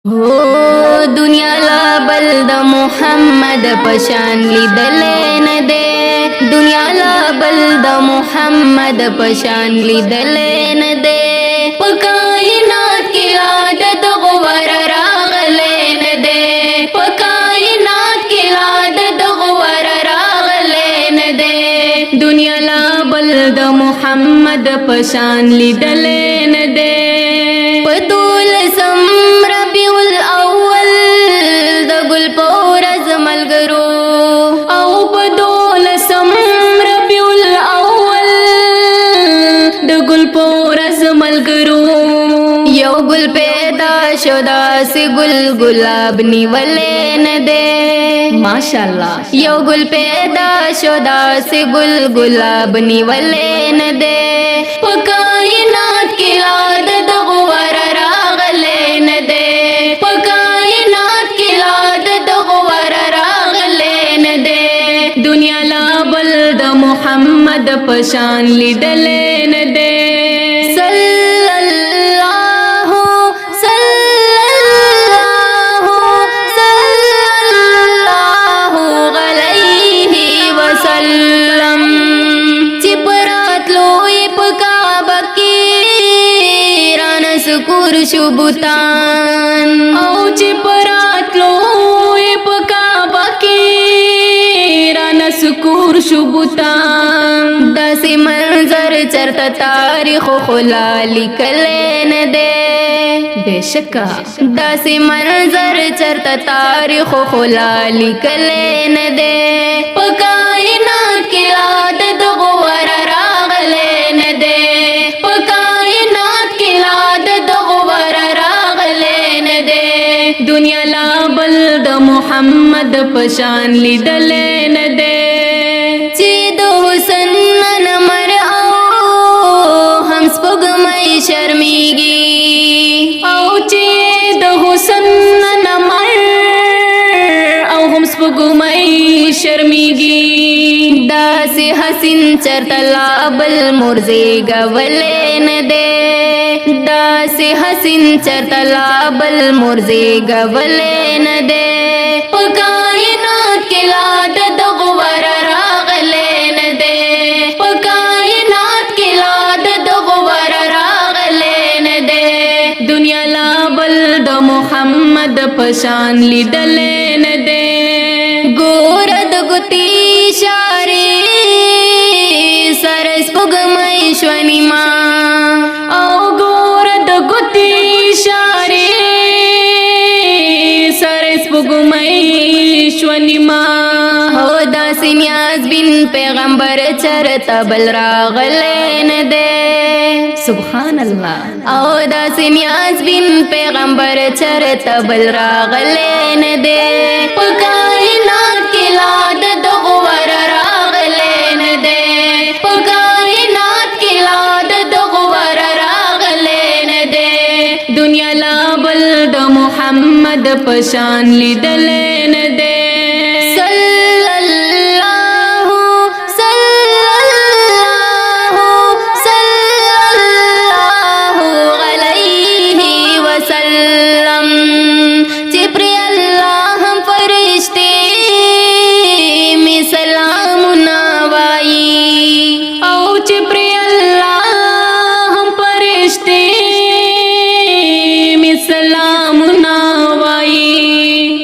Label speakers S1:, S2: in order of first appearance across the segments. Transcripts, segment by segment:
S1: हो दुनिया ला बल द मुहम्मद पशान लिदले न दे, दुनिया ला बल द मुहम्मद पशान लिदले न दे। पकायनात की आदत गुवर रागले न दे, पकायनात की आदत गुवर रागले न दे। दुनिया ला बल द मुहम्मद पशान लिदले न दे। पतूल सम्र बिउल अव्वल द गुल पोरज मलगरो, औ पतूल सम्र बिउल अव्वल द गुल पोरज मलगरो। यो गुल पैदा शुदा से गुल गुलाब निवले न दे, माशाल्लाह। यो गुल पैदा शुदा से गुल गुलाब निवले न दे। पकायनात की आदत गुवर रागले न दे, पकायनात की आदत गुवर रागले न दे। दुनिया ला बल द मुहम्मद पशान लिदले न दे। शुबुतान औ चिपरात लो पका बाकी राना सुकूर शुबुतान। दसी मंजर चरता तारीख खुला लिखले न दे, बेशका। दसी मंजर चरता तारीख खुला लिखले न दे। पकायनात की आदत गुवर रागले न दे, पकायनात की आदत गुवर रागले न दे। दुनिया ला बल द मुहम्मद पशान लिदले न दे। चीद हुसन न मर आओ हम स्पुगमई शर्मिगी, औ चीद हुसन न मर औ हम स्पुगमई शर्मिगी। दासी हसीन चरतला बल मुर्जे गवले न दे, दासी हसीन चरतला बल मुर्जे गवले न दे। पकायनात की आदत गुवर रागले न दे, पकायनात की आदत गुवर रागले न दे। दुनिया ला बल द मुहम्मद पशान लिदले न दे। गोरद गुती शारे सरस पुगमई श्वनिमा, औ गोरद गुती शारे सरस पुगमई श्वनिमा। हो दासी न्याज बिन पैगंबर चरता बल रागले न दे, सुभान अल्लाह। औ दासी न्याज बिन पैगंबर चरता बल रागले न दे। पकायनात की आदत गुवर रागले न दे, पकायनात की आदत गुवर रागले न दे। दुनिया ला बल द मुहम्मद पशान लिदले न दे।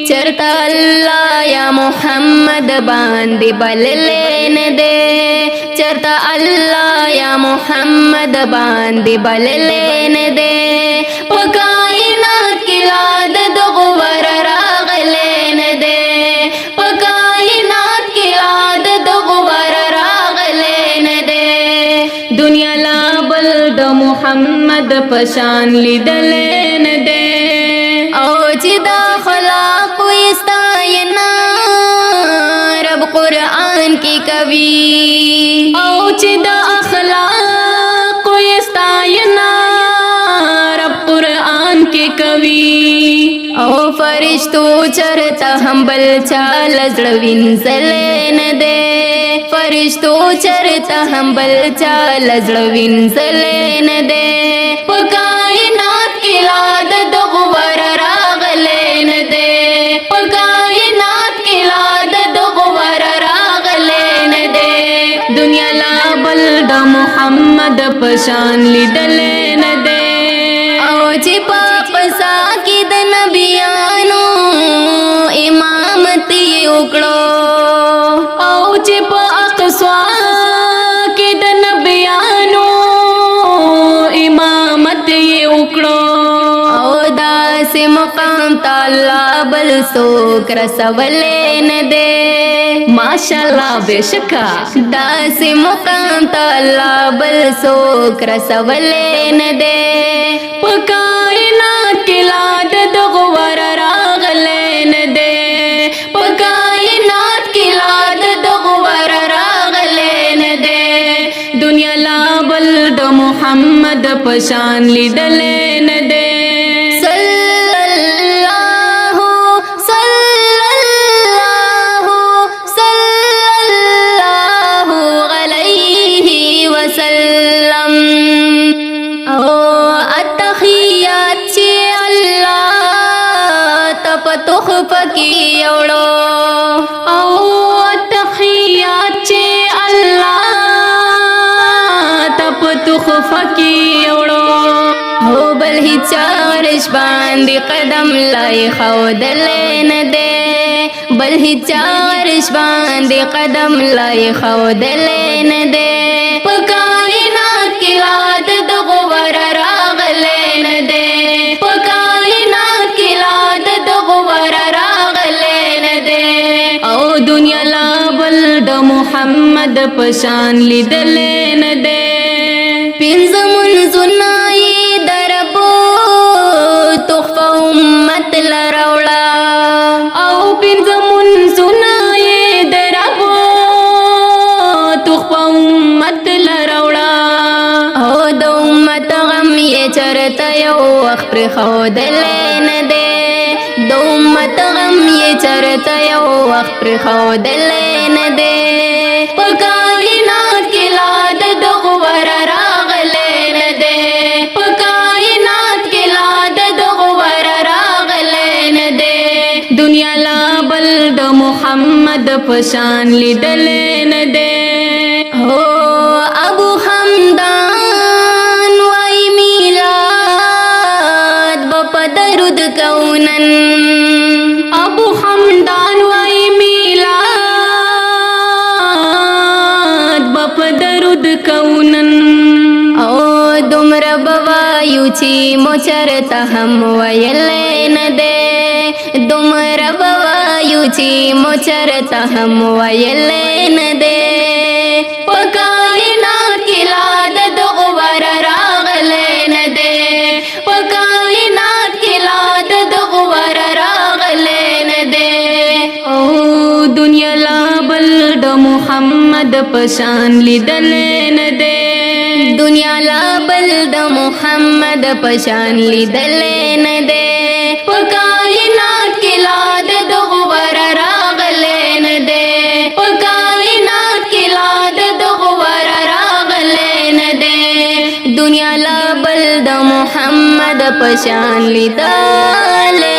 S1: चरता अल्लाह या मुहम्मद बांदे बल लेन दे, चरता अल्लाह या मुहम्मद बांदे बल लेन दे। पकायनात की आदत गुवर रागले न दे, पकायनात की आदत गुवर रागले न दे। दुनिया ला बल द मुहम्मद पशान लिदले न दे। औ चिदा खलाक़ इस्तायना रब कुरान की कवि, औ चिदा अखलाक़ इस्तायना रब कुरान के कवि। औ फरिश्तो चरता हम बल चाल जड़विन सलेन दे, फरिश्तो चरता हम बल चाल जड़विन सलेन दे। पकायनात की आदत गुवर राग محمد پشان لیدلې نه دے او چې پاپ ساکی د نبیانو امامت یې وکړو او چې په اقصا کې د نبیانو امامت یې وکړو او داسې مقام ته الله بل څوک رسولی نه دی ماشاءالله بشکا داسې مقام ته الله بل څوک رسولی نه دی په کائنات کې لا د دغه ور راغلی نه دی په کائنات کې لا د دغه ور راغلی نه دی دنیا لا بل د محمد پشان لیدلی نه دی پکی یوڑو او تخیات چه اللہ تپ تخ فکی یوڑو ہو بل ہی چارش باندی قدم لائی خودلین دے بل ہی چارش باندی قدم لائی خودلین دے پکائنات کی لاد دغو ور راغلین دے پکائنات کی لاد دغو ور دنیا لا بل د محمد پشان لیدلې نه دی پنځه منځونه یې د رب تحفه امت لراوړه او پنځه منځونه یې د رب تحفه امت لراوړه او د امت غم یې چرته یو وخت پرېښودلی نه دی د امت غم یې چرته یو وخت پرېښودلی نه دی په کائنات کې لا د دغو ور راغلی نه دی په کائنات کې لا د دغو ور راغلی نه دی دنیا لا بل د محمد پشان لیدلی نه دی هو ابو حمدان وای میلاد به په درود کونن ابو حمدان وای میلاد بپ درود کونن او دمر بوایو چی مچرته هم ویلی نه دی دمر بوایو چی مچرته هم ویلی نه دی په کائنات کې لا د دغو ور راغلی نه دی په کائنات کې لا د دغو ور راغلی نه دی او دنیا لا بل د محمد پشان لیدلی نه دی دنیا لا بل د محمد پشان لیدلی نه دی په کائنات کې لا د دغو ور راغلی نه دی په کائنات کې لا د دغو ور راغلی نه دی دنیا لا بل د محمد پشان لیدلی